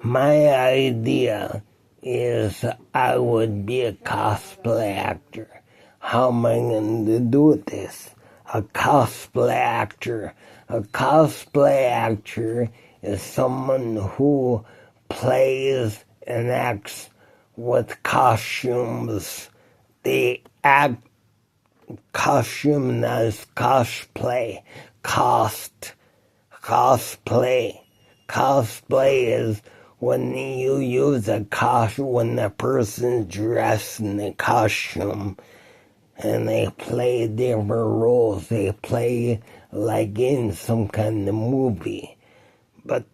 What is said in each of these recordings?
My idea is I would be a cosplay actor. How am I going to do this? A cosplay actor. A cosplay actor is someone who plays and acts with costumes. They act costume as cosplay. Cosplay. Cosplay is when you use a costume, when the person's dressed in a costume and they play different roles. They play like in some kind of movie. But,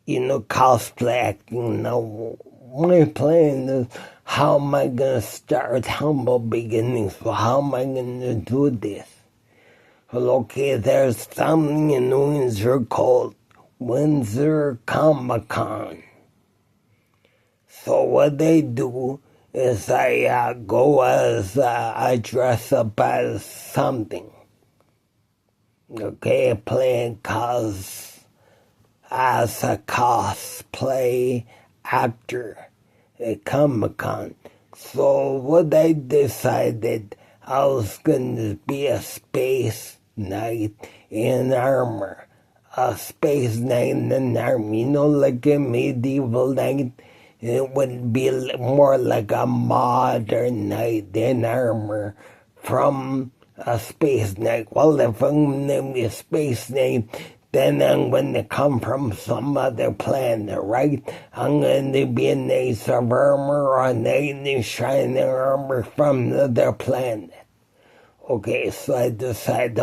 cosplay acting, now, my plan is how am I going to start humble beginnings? So how am I going to do this? Well, okay, there's something in Windsor called Windsor Comic-Con. So what they do is I dress up as something. Okay, playing as a cosplay actor at Comic-Con. So what I decided, I was going to be a space knight in armor. A space knight in armor, like a medieval knight. It would be more like a modern knight in armor from a space knight. Well, if I'm going to be a space knight, then I'm going to come from some other planet, right? I'm going to be a knight of armor or a knight in shining armor from another planet. Okay, so I decided,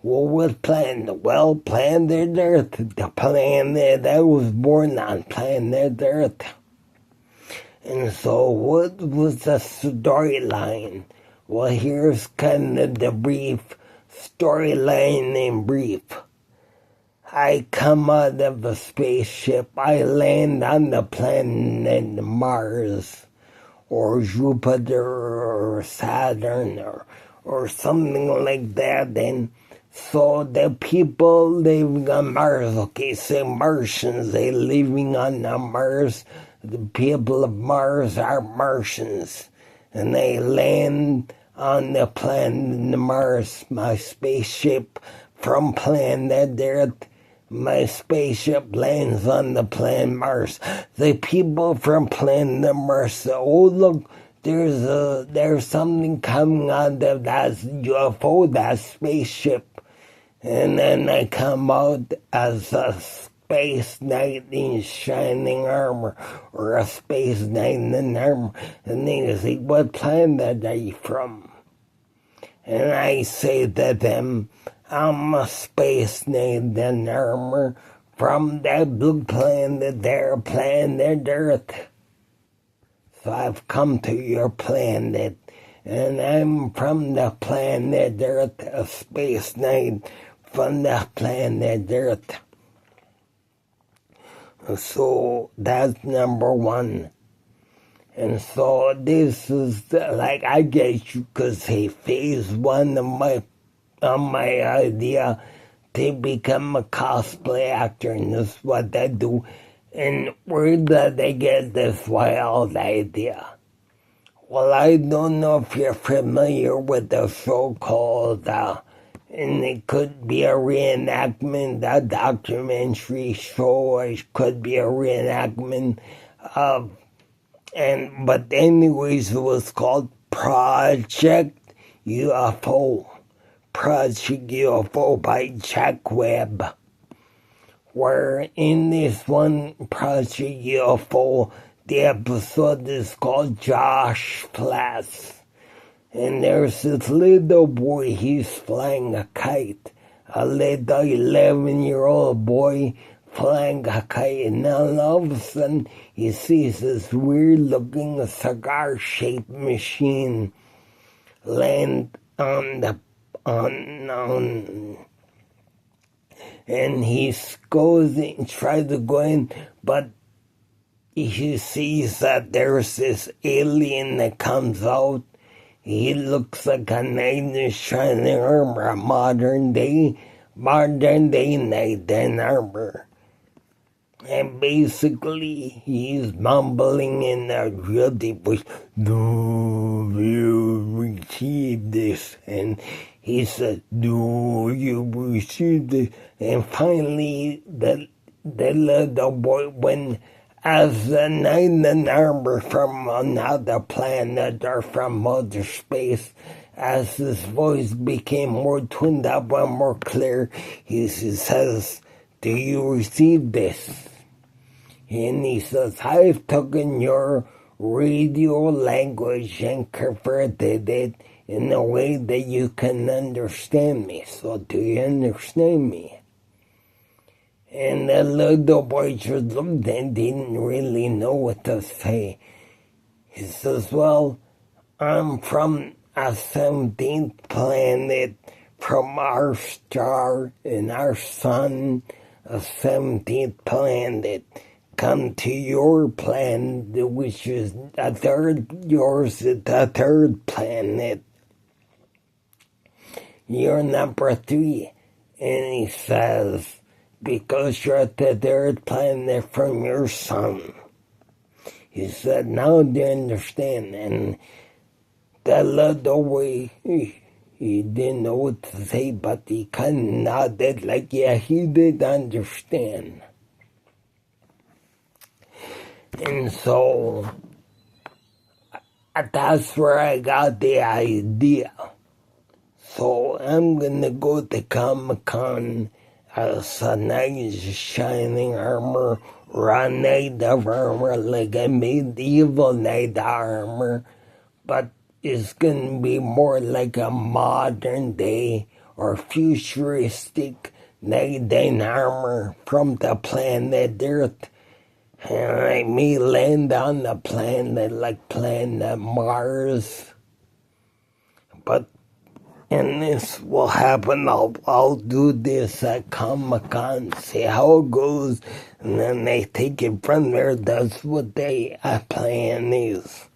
what planet? Well, planet Earth, the planet I was born on, planet Earth. And so what was the storyline? Well, here's kind of the brief storyline in brief. I come out of a spaceship. I land on the planet Mars or Jupiter or Saturn or something like that. And so the people living on Mars, say Martians, they living on the Mars. The people of Mars are Martians. And they land on the planet Mars. My spaceship from planet Earth, my spaceship lands on the planet Mars. The people from planet Mars say, oh, look, there's something coming out of that UFO, that spaceship. And then I come out as a space knight in shining armor, or a space knight in armor. And they say, what planet are you from? And I say to them, I'm a space knight in armor from that blue planet there, planet Earth. So I've come to your planet, and I'm from the planet Earth, a space knight from the planet Earth. So that's number one. And so this is I guess you could say phase one of my idea to become a cosplay actor, and this is what I do. And where did I get this wild idea? Well, I don't know if you're familiar with the show called, and it could be a reenactment, a documentary show, or it could be a reenactment of, but anyways, it was called Project UFO. Project UFO by Jack Webb. Where in this one Project UFO, the episode is called Josh Flats. And there's this little boy, he's flying a kite. A little 11-year-old boy flying a kite. And then all of a sudden, he sees this weird-looking cigar-shaped machine land on and he goes and tries to go in, but he sees that there's this alien that comes out. He looks like a knight in shining armor, a modern day knight in armor. And basically, he's mumbling in a real deep voice, "Do you receive this?" And he said, "Do you receive this?" And finally, the little boy, when as the knight in armor from another planet or from outer space, as his voice became more tuned up and more clear, he says, "Do you receive this?" And he says, "I've taken your radio language and converted it in a way that you can understand me. So do you understand me?" And the little boy just looked and didn't really know what to say. He says, "Well, I'm from a 17th planet from our star and our sun, a 17th planet. Come to your planet, which is yours is the third planet. You're number 3. And he says, "Because you're at the third planet from your sun." He said, "Now do you understand?" And that little boy, he didn't know what to say, but he kind of nodded like, yeah, he did understand. And so that's where I got the idea. So I'm going to go to Comic-Con as a knight in shining armor, or a knight of armor, like a medieval knight armor, but it's going to be more like a modern day or futuristic knight in armor from the planet Earth. And I may land on the planet like planet Mars. And this will happen. I'll do this at Comic-Con, see how it goes, and then they take it from there. That's what their plan is.